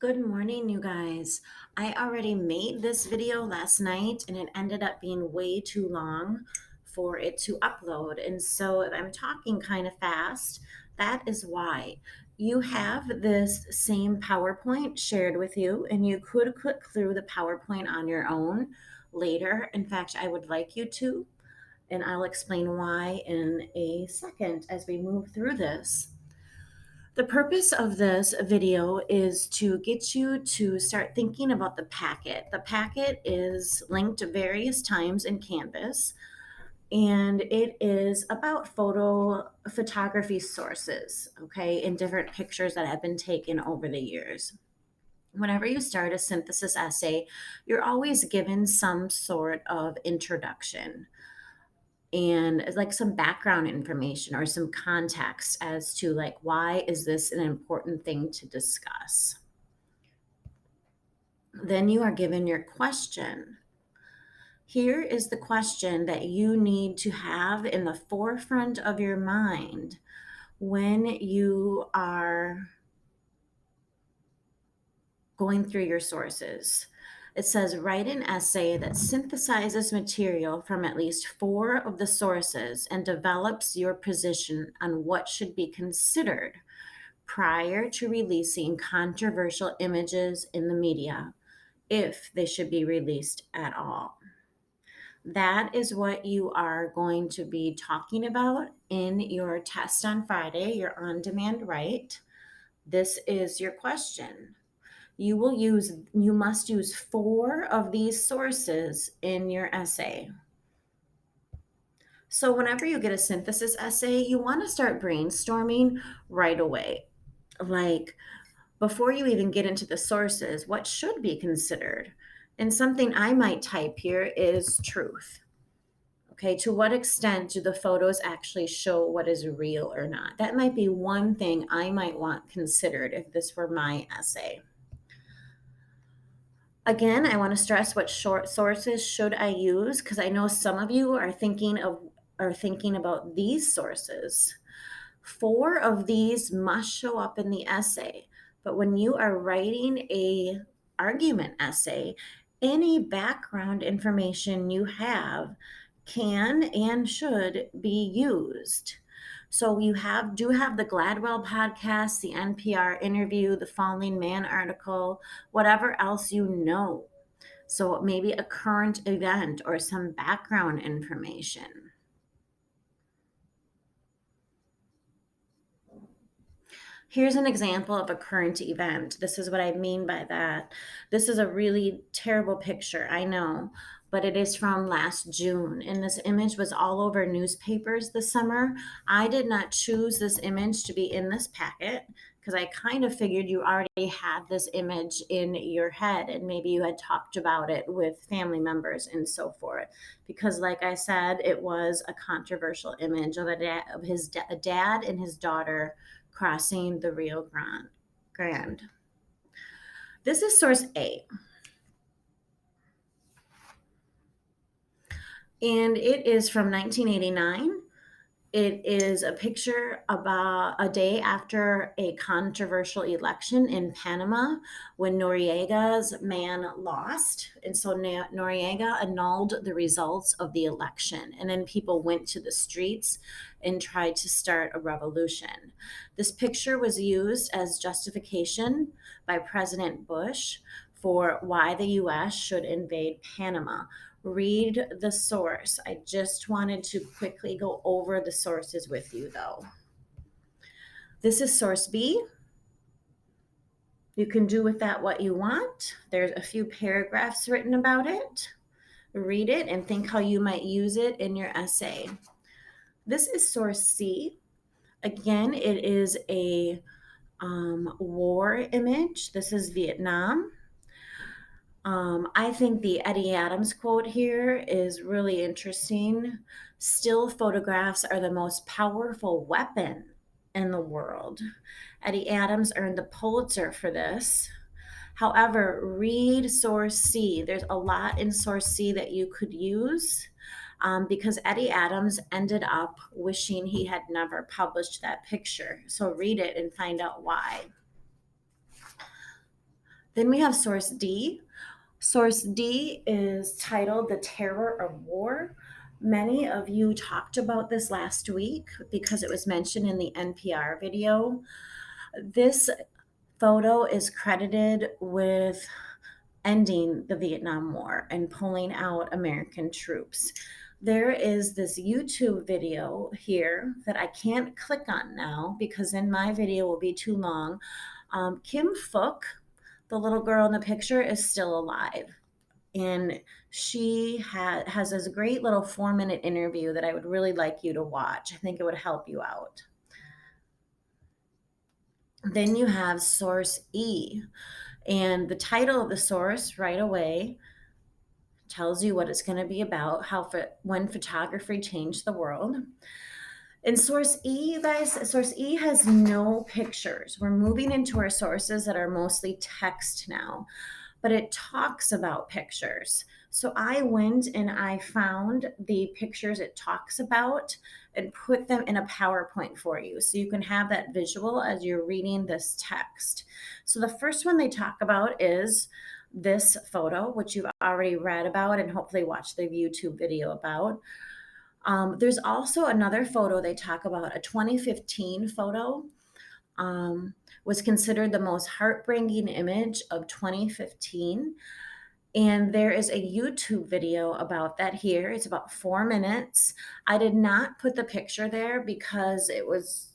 Good morning, you guys. I already made this video last night and it ended up being way too long for it to upload. And so if I'm talking kind of fast, that is why. You have this same PowerPoint shared with you, and you could click through the PowerPoint on your own later. In fact, I would like you to, and I'll explain why in a second as we move through this. The purpose of this video is to get you to start thinking about the packet. The packet is linked various times in Canvas, and it is about photography sources, okay, in different pictures that have been taken over the years. Whenever you start a synthesis essay, you're always given some sort of introduction and like some background information or some context as to like why is this an important thing to discuss. Then you are given your question. Here is the question that you need to have in the forefront of your mind when you are going through your sources. It says, write an essay that synthesizes material from at least 4 of the sources and develops your position on what should be considered prior to releasing controversial images in the media, if they should be released at all. That is what you are going to be talking about in your test on Friday, your on demand write. This is your question. You must use 4 of these sources in your essay. So whenever you get a synthesis essay, you want to start brainstorming right away. Like before you even get into the sources, what should be considered? And something I might type here is truth. Okay, to what extent do the photos actually show what is real or not? That might be one thing I might want considered if this were my essay. Again, I want to stress what short sources should I use, because I know some of you are thinking about these sources. 4 of these must show up in the essay, but when you are writing a argument essay, any background information you have can and should be used. So you do have the Gladwell podcast, the NPR interview, the Falling Man article, whatever else you know. So maybe a current event or some background information. Here's an example of a current event. This is what I mean by that. This is a really terrible picture, I know, but it is from last June. And this image was all over newspapers this summer. I did not choose this image to be in this packet because I kind of figured you already had this image in your head and maybe you had talked about it with family members and so forth. Because, like I said, it was a controversial image of a dad and his daughter crossing the Rio Grande. This is source A. And it is from 1989. It is a picture about a day after a controversial election in Panama when Noriega's man lost. And so Noriega annulled the results of the election. And then people went to the streets and tried to start a revolution. This picture was used as justification by President Bush for why the US should invade Panama. Read the source. I just wanted to quickly go over the sources with you, though. This is source B. You can do with that what you want. There's a few paragraphs written about it. Read it and think how you might use it in your essay. This is source C. Again, it is a war image. This is Vietnam. I think the Eddie Adams quote here is really interesting. Still photographs are the most powerful weapon in the world. Eddie Adams earned the Pulitzer for this. However, read source C. There's a lot in source C that you could use because Eddie Adams ended up wishing he had never published that picture. So read it and find out why. Then we have source D. Source D is titled The Terror of War. Many of you talked about this last week because it was mentioned in the NPR video. This photo is credited with ending the Vietnam War and pulling out American troops. There is this YouTube video here that I can't click on now because then my video will be too long. Kim Phuc, the little girl in the picture, is still alive. And she has this great little 4-minute interview that I would really like you to watch. I think it would help you out. Then you have source E, and the title of the source right away tells you what it's going to be about, when photography changed the world. And source E, guys, source E has no pictures. We're moving into our sources that are mostly text now, but it talks about pictures. So I went and I found the pictures it talks about and put them in a PowerPoint for you so you can have that visual as you're reading this text. So the first one they talk about is this photo, which you've already read about and hopefully watched the YouTube video about. There's also another photo they talk about, a 2015 photo. Was considered the most heartbreaking image of 2015. And there is a YouTube video about that here. It's about 4 minutes. I did not put the picture there because it was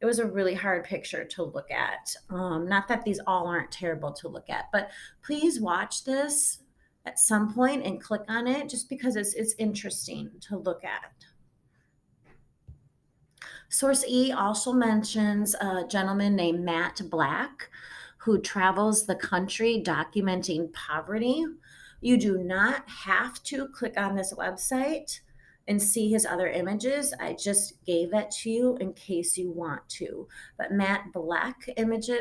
a really hard picture to look at. Not that these all aren't terrible to look at, but please watch this at some point and click on it just because it's interesting to look at. Source E also mentions a gentleman named Matt Black who travels the country documenting poverty. You do not have to click on this website and see his other images. I just gave that to you in case you want to. But Matt Black's images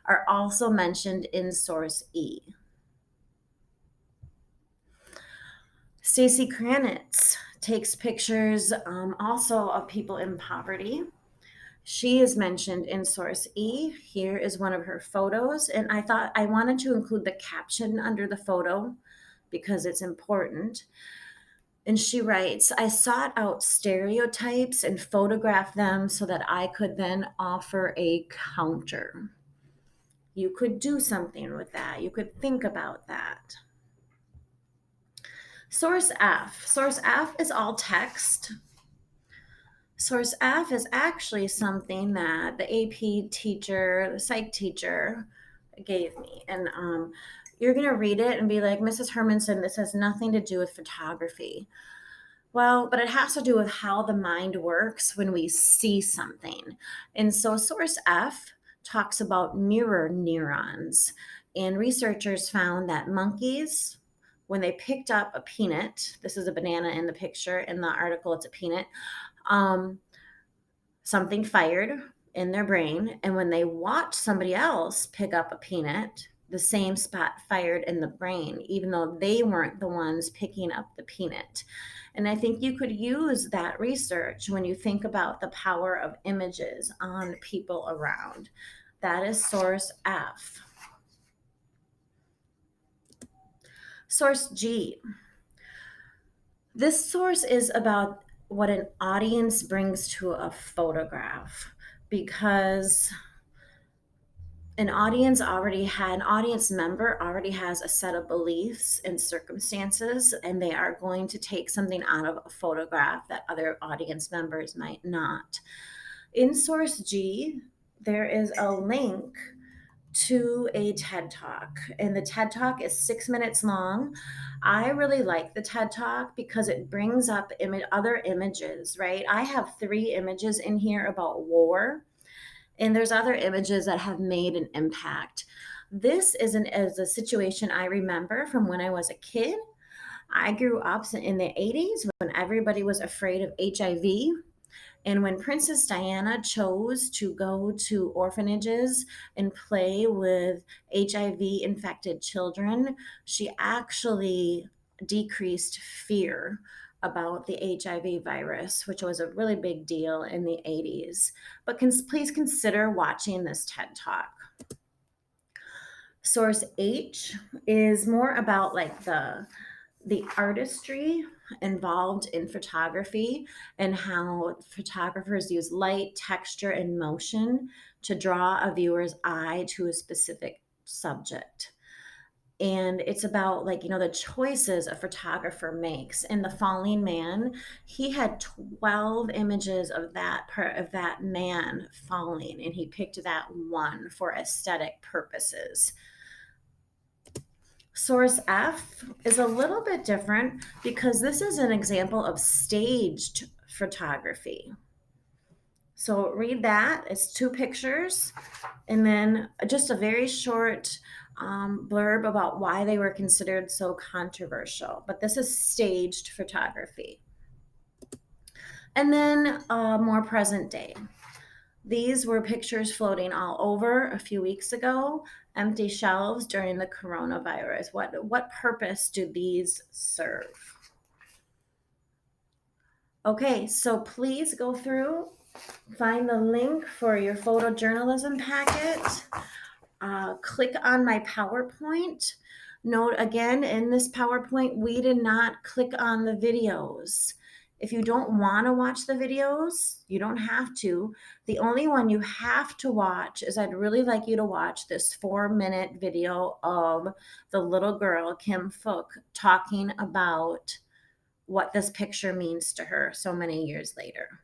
are also mentioned in source E. Stacy Kranitz takes pictures also of people in poverty. She is mentioned in source E. Here is one of her photos, and I thought I wanted to include the caption under the photo because it's important. And she writes, "I sought out stereotypes and photographed them so that I could then offer a counter." You could do something with that. You could think about that. Source F. Source F is all text. Source F is actually something that the AP teacher, the psych teacher, gave me. And you're going to read it and be like, "Mrs. Hermanson, this has nothing to do with photography." Well, but it has to do with how the mind works when we see something. And so source F talks about mirror neurons. And researchers found that monkeys, when they picked up a peanut, this is a banana in the picture, in the article it's a peanut, something fired in their brain. And when they watched somebody else pick up a peanut, the same spot fired in the brain, even though they weren't the ones picking up the peanut. And I think you could use that research when you think about the power of images on people around. That is source F. Source G. This source is about what an audience brings to a photograph, because an audience member already has a set of beliefs and circumstances, and they are going to take something out of a photograph that other audience members might not. In source G, there is a link to a TED Talk, and the TED Talk is 6 minutes long. I really like the TED Talk because it brings up other images, right? I have 3 images in here about war, and there's other images that have made an impact. This is a situation I remember from when I was a kid. I grew up in the 80s when everybody was afraid of HIV. And when Princess Diana chose to go to orphanages and play with HIV infected children, she actually decreased fear about the HIV virus, which was a really big deal in the 80s. But please consider watching this TED Talk. Source H is more about like the artistry involved in photography and how photographers use light, texture, and motion to draw a viewer's eye to a specific subject. And it's about, like, the choices a photographer makes. In The Falling Man, he had 12 images of that part of that man falling, and he picked that one for aesthetic purposes. Source F is a little bit different because this is an example of staged photography. So read that. It's 2 pictures and then just a very short blurb about why they were considered so controversial. But this is staged photography. And then more present day. These were pictures floating all over a few weeks ago, empty shelves during the coronavirus. What purpose do these serve? Okay, so please go through, find the link for your photojournalism packet, click on my PowerPoint. Note again, in this PowerPoint, we did not click on the videos. If you don't want to watch the videos, you don't have to. The only one you have to watch is, I'd really like you to watch this 4-minute video of the little girl, Kim Phuc, talking about what this picture means to her so many years later.